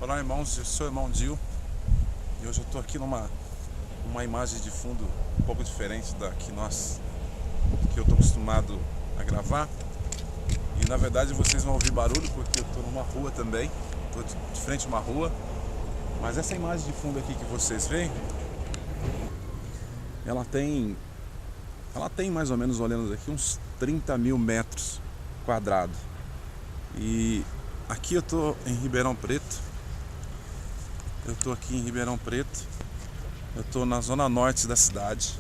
Olá, irmãos, eu sou o irmão Dil e hoje eu estou aqui numa imagem de fundo um pouco diferente da que eu estou acostumado a gravar. E na verdade vocês vão ouvir barulho porque eu estou numa rua também, estou de frente a uma rua. Mas essa imagem de fundo aqui que vocês veem, ela tem mais ou menos, olhando daqui, uns 30 mil metros quadrados. E aqui eu estou em Ribeirão Preto. Eu estou aqui em Ribeirão Preto. Eu estou na zona norte da cidade.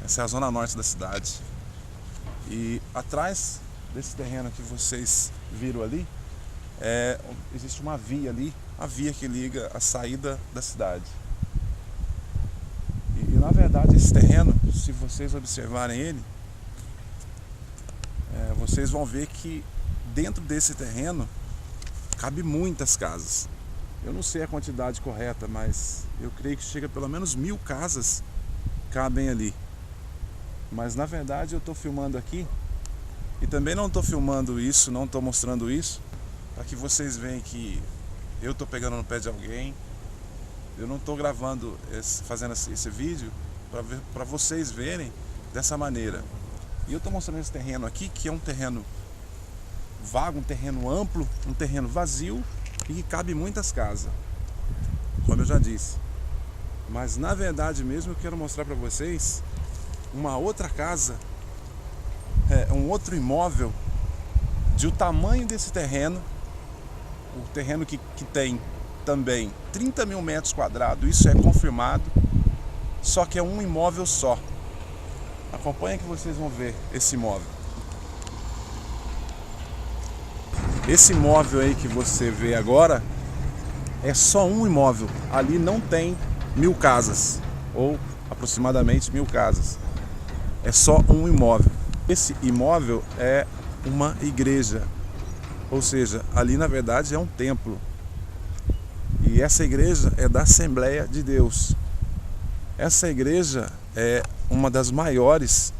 Essa é a zona norte da cidade. E atrás desse terreno que vocês viram ali, existe uma via ali, a via que liga a saída da cidade. E na verdade esse terreno, se vocês observarem ele, vocês vão ver que dentro desse terreno cabe muitas casas. Eu não sei a quantidade correta, mas eu creio que chega a pelo menos 1000 casas cabem ali. Mas na verdade eu estou filmando aqui e também não estou filmando isso, não estou mostrando isso para que vocês vejam que eu estou pegando no pé de alguém. Eu não estou gravando, fazendo esse vídeo para vocês verem dessa maneira. E eu estou mostrando esse terreno aqui, que é um terreno vago, um terreno amplo, um terreno vazio e que cabe muitas casas, como eu já disse. Mas na verdade mesmo eu quero mostrar para vocês uma outra casa, um outro imóvel de o tamanho desse terreno, o terreno que tem também 30 mil metros quadrados, isso é confirmado, só que é um imóvel só. Acompanha que vocês vão ver esse imóvel. Esse imóvel aí que você vê agora é só um imóvel. Ali não tem 1000 casas, ou aproximadamente 1000 casas. É só um imóvel. Esse imóvel é uma igreja, ou seja, ali na verdade é um templo. E essa igreja é da Assembleia de Deus. Essa igreja é uma das maiores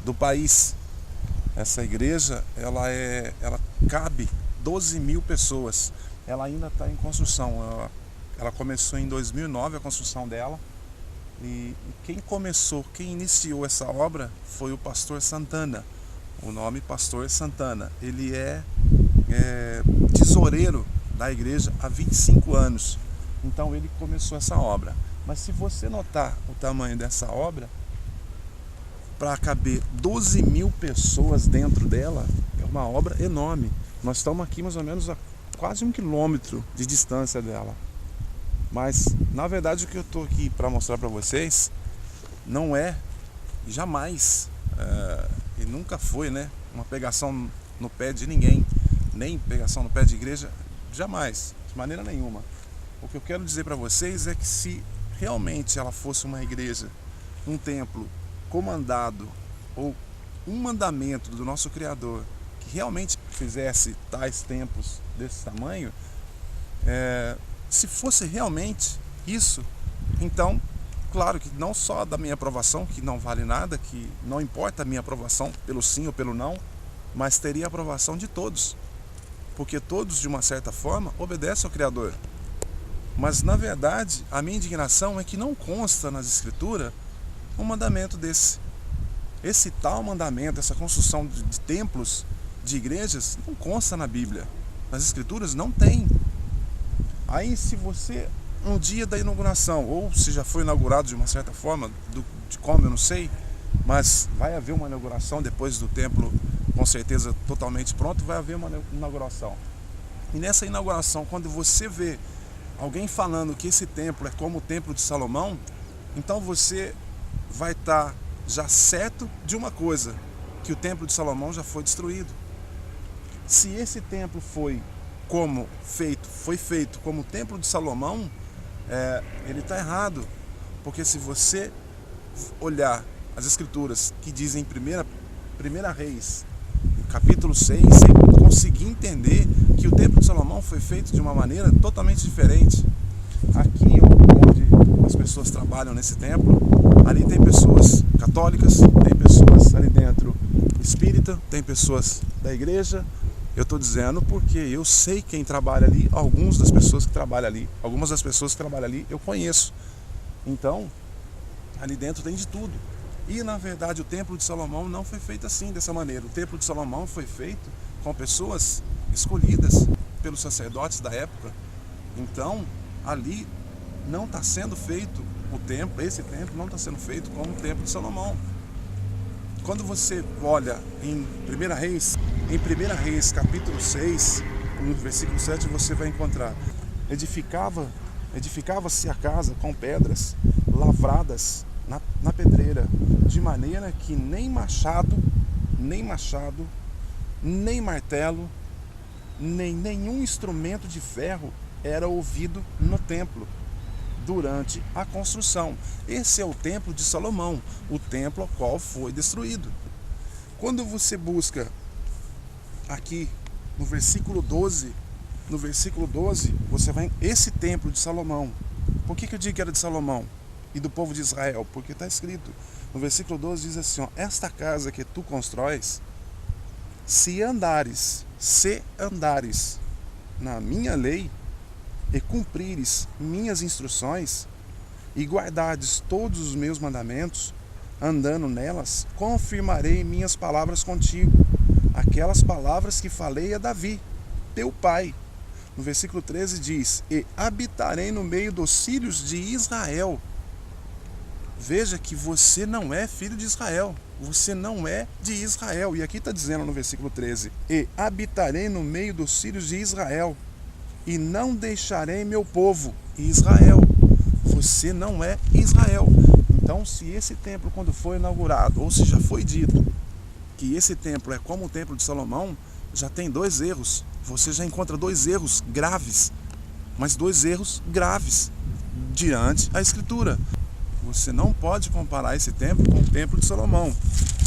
do país. Essa igreja, ela cabe 12 mil pessoas. Ela ainda está em construção. Ela começou em 2009 a construção dela. E quem iniciou essa obra foi o pastor Santana. O nome Pastor Santana. Ele é tesoureiro da igreja há 25 anos. Então ele começou essa obra. Mas se você notar o tamanho dessa obra, para caber 12 mil pessoas dentro dela, é uma obra enorme. Nós estamos aqui mais ou menos a quase 1 quilômetro de distância dela. Mas na verdade o que eu estou aqui para mostrar para vocês não é, jamais, e nunca foi, né, uma pegação no pé de ninguém, nem pegação no pé de igreja, jamais, de maneira nenhuma. O que eu quero dizer para vocês é que se realmente ela fosse uma igreja, um templo comandado, ou um mandamento do nosso Criador, que realmente fizesse tais templos desse tamanho, se fosse realmente isso, então, claro que não só da minha aprovação, que não vale nada, que não importa a minha aprovação pelo sim ou pelo não, mas teria a aprovação de todos, porque todos, de uma certa forma, obedecem ao Criador. Mas, na verdade, a minha indignação é que não consta nas Escrituras um mandamento desse. Esse tal mandamento, essa construção de templos, de igrejas, não consta na Bíblia. Nas Escrituras não tem. Aí, se você, um dia da inauguração, ou se já foi inaugurado de uma certa forma, de como eu não sei, mas vai haver uma inauguração depois do templo, com certeza totalmente pronto, vai haver uma inauguração. E nessa inauguração, quando você vê alguém falando que esse templo é como o templo de Salomão, então você vai estar já certo de uma coisa, que o templo de Salomão já foi destruído. Se esse templo foi feito como o templo de Salomão, ele está errado, porque se você olhar as Escrituras que dizem primeira Reis, capítulo 6, você conseguir entender que o templo de Salomão foi feito de uma maneira totalmente diferente. Aqui onde as pessoas trabalham nesse templo, ali tem pessoas católicas, tem pessoas ali dentro espírita, tem pessoas da igreja, Eu estou dizendo porque eu sei quem trabalha ali, algumas das pessoas que trabalham ali eu conheço. Então, ali dentro tem de tudo. E na verdade o Templo de Salomão não foi feito assim, dessa maneira. O Templo de Salomão foi feito com pessoas escolhidas pelos sacerdotes da época. Então, ali não está sendo feito o templo, esse templo não está sendo feito como o Templo de Salomão. Quando você olha em 1 Reis capítulo 6, no versículo 7, você vai encontrar: edificava-se a casa com pedras lavradas na pedreira, de maneira que nem machado, nem martelo, nem nenhum instrumento de ferro era ouvido no templo durante a construção. Esse é o Templo de Salomão, o templo ao qual foi destruído. Quando você busca aqui no versículo 12, você vai esse Templo de Salomão. Por que eu digo que era de Salomão e do povo de Israel? Porque está escrito no versículo 12, diz assim, ó: esta casa que tu constróis, se andares na minha lei e cumprires minhas instruções e guardares todos os meus mandamentos, andando nelas, confirmarei minhas palavras contigo, aquelas palavras que falei a Davi, teu pai. No versículo 13 diz: e habitarei no meio dos filhos de Israel. Veja que você não é filho de Israel, você não é de Israel. E aqui está dizendo no versículo 13: e habitarei no meio dos filhos de Israel, e não deixarei meu povo Israel. Você não é Israel. Então, se esse templo, quando foi inaugurado, ou se já foi dito que esse templo é como o Templo de Salomão, já tem dois erros. Você já encontra dois erros graves, mas dois erros graves diante a Escritura. Você não pode comparar esse templo com o Templo de Salomão.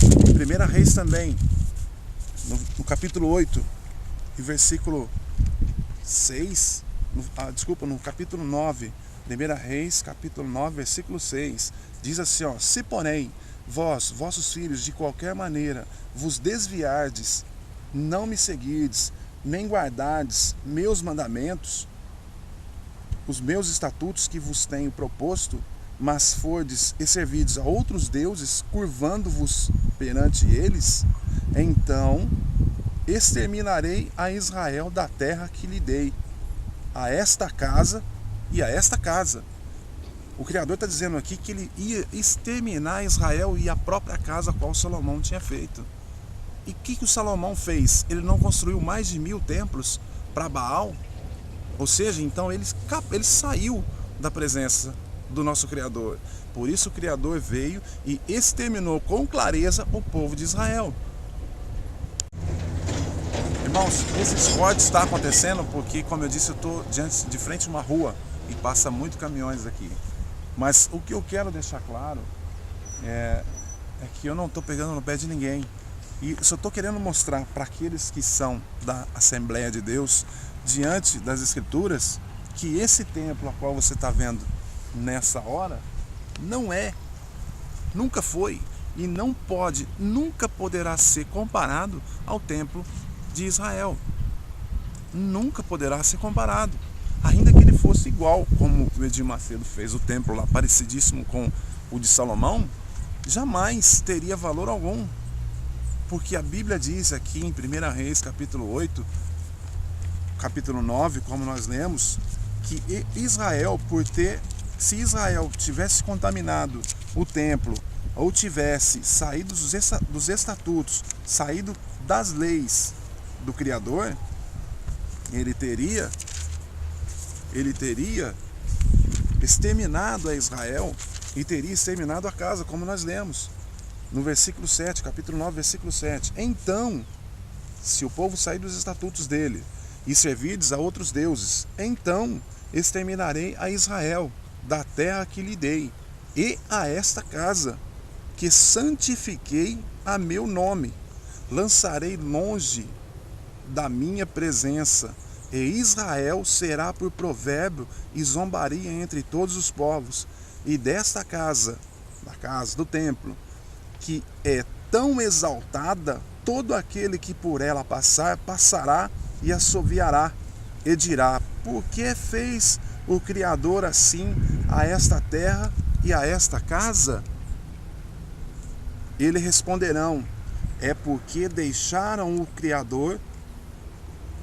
Em 1 Reis também, no capítulo 8, e versículo 6, no capítulo 9, 1 Reis, capítulo 9, versículo 6, diz assim, ó: se porém vossos filhos de qualquer maneira vos desviardes, não me seguirdes, nem guardardes meus mandamentos, os meus estatutos que vos tenho proposto, mas fordes e servides a outros deuses, curvando-vos perante eles, então exterminarei a Israel da terra que lhe dei, a esta casa e a esta casa. O Criador está dizendo aqui que ele ia exterminar Israel e a própria casa a qual Salomão tinha feito. E o que o Salomão fez? Ele não construiu mais de 1000 templos para Baal? Ou seja, então ele saiu da presença do nosso Criador. Por isso o Criador veio e exterminou com clareza o povo de Israel. Irmãos, esses cortes estão acontecendo porque, como eu disse, eu estou de frente a uma rua e passa muito caminhões aqui. Mas o que eu quero deixar claro é que eu não estou pegando no pé de ninguém. E só estou querendo mostrar para aqueles que são da Assembleia de Deus, diante das Escrituras, que esse templo a qual você está vendo nessa hora, nunca foi e não pode, nunca poderá ser comparado ao templo de Israel. Nunca poderá ser comparado. Ainda que ele fosse igual, como o Edir Macedo fez o templo lá, parecidíssimo com o de Salomão, jamais teria valor algum. Porque a Bíblia diz aqui em 1 Reis capítulo 8, capítulo 9, como nós lemos, que Israel, se Israel tivesse contaminado o templo, ou tivesse saído dos estatutos, saído das leis do Criador, ele teria exterminado a Israel e teria exterminado a casa, como nós lemos no versículo 7, capítulo 9, versículo 7. Então, se o povo sair dos estatutos dele e servirdes a outros deuses, então exterminarei a Israel da terra que lhe dei, e a esta casa que santifiquei a meu nome, lançarei longe da minha presença, e Israel será por provérbio e zombaria entre todos os povos. E desta casa, da casa do templo, que é tão exaltada, todo aquele que por ela passar, passará e assoviará, e dirá: por que fez o Criador assim a esta terra e a esta casa? Eles responderão: é porque deixaram o Criador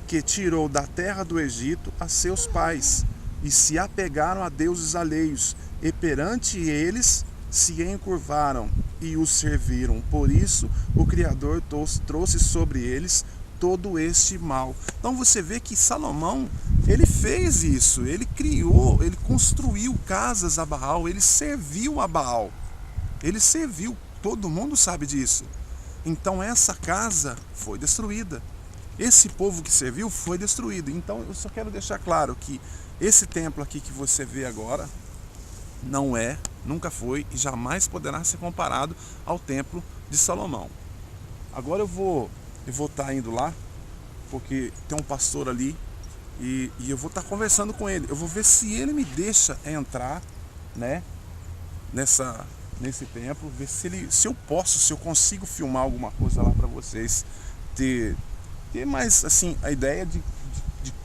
que tirou da terra do Egito a seus pais, e se apegaram a deuses alheios, e perante eles se encurvaram e os serviram. Por isso o Criador trouxe sobre eles todo este mal. Então você vê que Salomão, ele fez isso, ele criou, ele construiu casas a Baal, ele serviu a Baal, ele serviu, todo mundo sabe disso. Então essa casa foi destruída, esse povo que serviu foi destruído. Então eu só quero deixar claro que esse templo aqui que você vê agora não é, nunca foi e jamais poderá ser comparado ao templo de Salomão. Agora eu vou estar indo lá, porque tem um pastor ali e eu vou estar conversando com ele. Eu vou ver se ele me deixa entrar, né, nesse templo, ver se eu consigo filmar alguma coisa lá para vocês ter mais assim a ideia de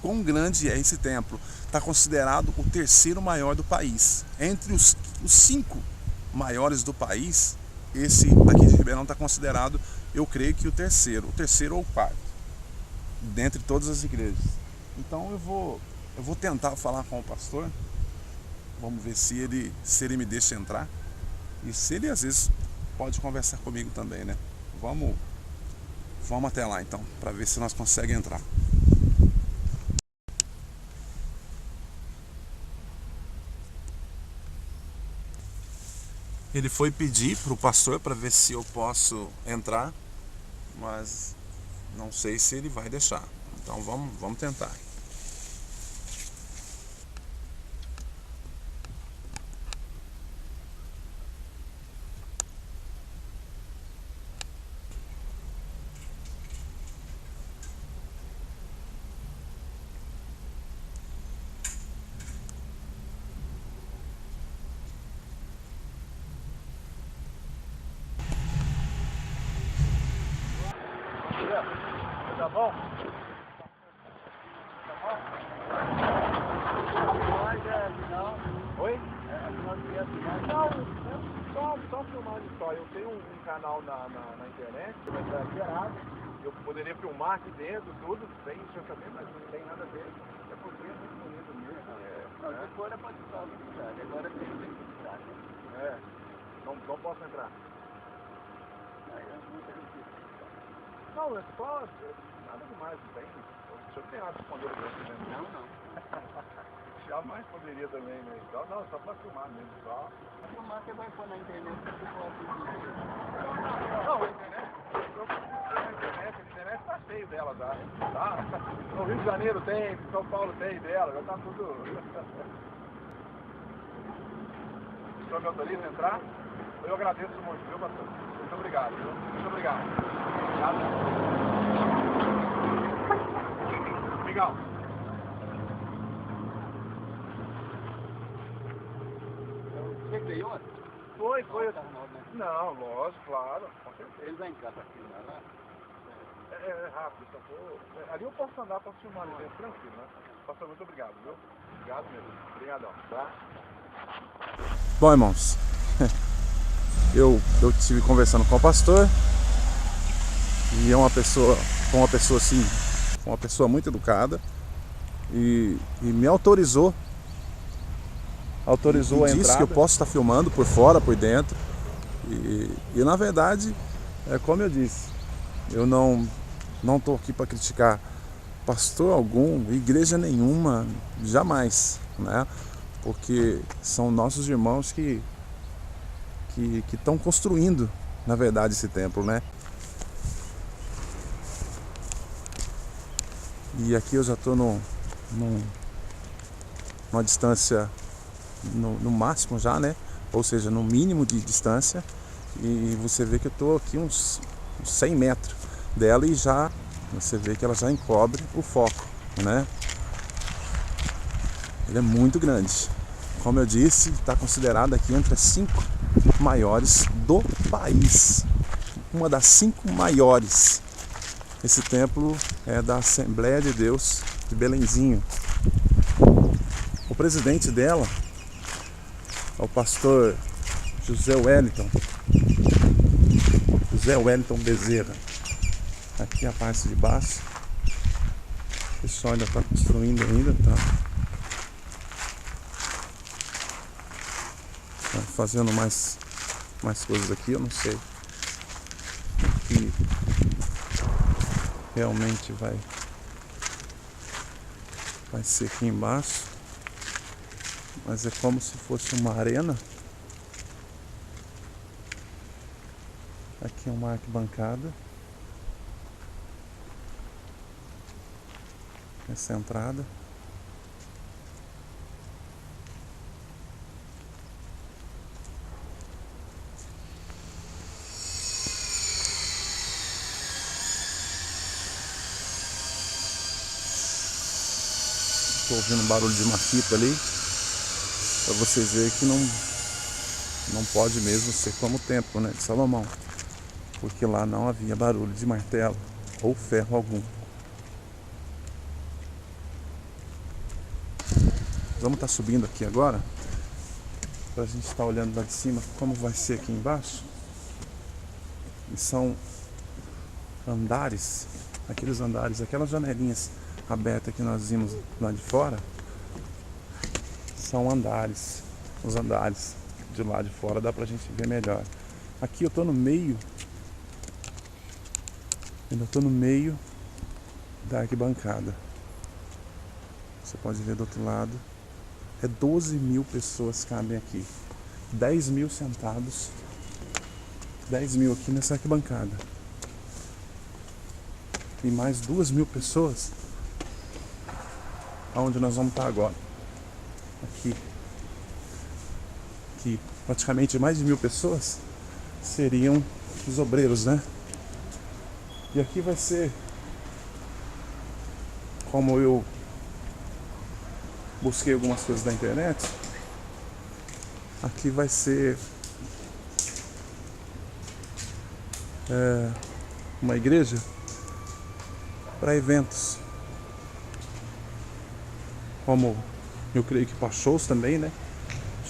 quão grande é esse templo. Está considerado o terceiro maior do país. Entre os 5 maiores do país, esse daqui de Ribeirão está considerado, eu creio que o terceiro ou o quarto, dentre todas as igrejas. Então eu vou tentar falar com o pastor, vamos ver se ele me deixa entrar, e se ele às vezes pode conversar comigo também, né? Vamos até lá então, para ver se nós conseguimos entrar. Ele foi pedir para o pastor para ver se eu posso entrar, mas não sei se ele vai deixar. Então vamos tentar. Tá bom? Oi? Não, só filmagem só. Eu tenho um canal na internet, que vai estar liberado. Eu poderia filmar aqui dentro, tudo, sem licenciamento, mas não tem nada a ver. É porque é muito bonito mesmo. Não, depois é pode estar oportunidade. Agora tem necessidade. Não posso entrar. Não, é só nada demais, não tem. O senhor tem nada a responder para você mesmo? Não. Jamais poderia também, né? Não, só para filmar mesmo, só. Para filmar você vai pôr na internet para você pôr Não, a internet, a internet tá cheio dela, tá? No Rio de Janeiro tem, São Paulo tem dela, já tá tudo. O senhor me autoriza a entrar? Eu agradeço muito, viu, pastor? Muito obrigado, viu? Muito obrigado. Legal. Você veio ontem? Foi. Não, lógico, claro. Com certeza. Ele vai em casa aqui, não é? É rápido, só for. Ali eu posso andar, posso filmar ali dentro, tranquilo, né? Pastor, muito obrigado, viu? Obrigado mesmo. Obrigadão, tá? Bom, irmãos, eu estive conversando com o pastor e é uma pessoa assim, uma pessoa muito educada e me autorizou a entrada. Disse que eu posso estar filmando por fora, por dentro e na verdade, como eu disse, eu não estou aqui para criticar pastor algum, igreja nenhuma, jamais, né? Porque são nossos irmãos que estão construindo, na verdade, esse templo, né? E aqui eu já estou numa distância, no máximo já, né? Ou seja, no mínimo de distância. E você vê que eu estou aqui uns 100 metros dela e já você vê que ela já encobre o foco, né? Ele é muito grande. Como eu disse, está considerado aqui entre as 5 maiores do país. Uma das 5 maiores Esse templo é da Assembleia de Deus de Belenzinho. O presidente dela é o pastor José Wellington Bezerra. Aqui a parte de baixo. O pessoal ainda está construindo ainda, tá fazendo mais coisas aqui, eu não sei o que realmente vai ser aqui embaixo, mas é como se fosse uma arena. Aqui é uma arquibancada, essa é a entrada. Estou ouvindo um barulho de maquita ali, para vocês verem que não pode mesmo ser como o templo, né, de Salomão, porque lá não havia barulho de martelo ou ferro algum. Vamos estar subindo aqui agora, para a gente estar olhando lá de cima como vai ser aqui embaixo. E são andares, aqueles andares, aquelas janelinhas abertas que nós vimos lá de fora, são andares. Os andares de lá de fora dá pra gente ver melhor. Aqui eu tô no meio, da arquibancada. Você pode ver do outro lado. É 12 mil pessoas cabem aqui. 10 mil sentados. 10 mil aqui nessa arquibancada. E mais 2 mil pessoas aonde nós vamos estar agora. Aqui praticamente mais de 1000 pessoas seriam os obreiros, né? E aqui vai ser, como eu busquei algumas coisas na internet, aqui vai ser uma igreja para eventos, como eu creio que para shows também, né?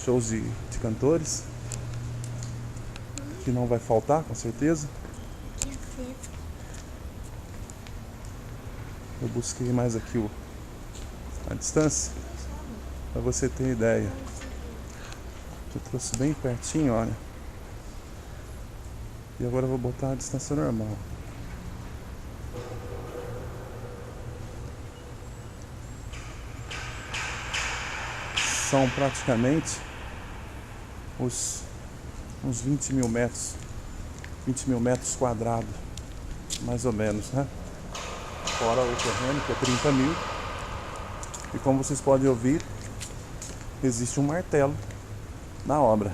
Shows de cantores, que não vai faltar, com certeza. Eu busquei mais aqui a distância, para você ter ideia. Eu trouxe bem pertinho, olha. E agora eu vou botar a distância normal. São praticamente uns 20 mil metros. 20 mil metros quadrados, mais ou menos, né? Fora o terreno, que é 30 mil. E como vocês podem ouvir, existe um martelo na obra.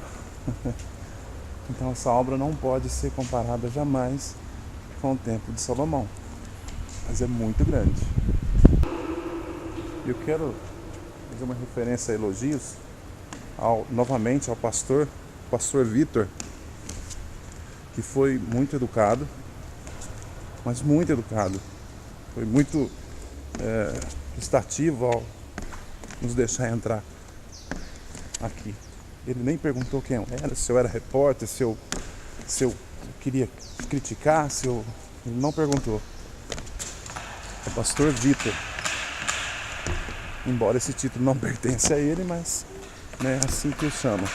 Então essa obra não pode ser comparada jamais com o Templo de Salomão. Mas é muito grande. Eu quero fazer uma referência a elogios novamente ao pastor Vitor, que foi muito educado, mas muito educado. Foi muito prestativo ao nos deixar entrar aqui. Ele nem perguntou quem eu era, se eu era repórter, se eu queria criticar, ele não perguntou. É o pastor Vitor. Embora esse título não pertence a ele, mas é assim que eu chamo.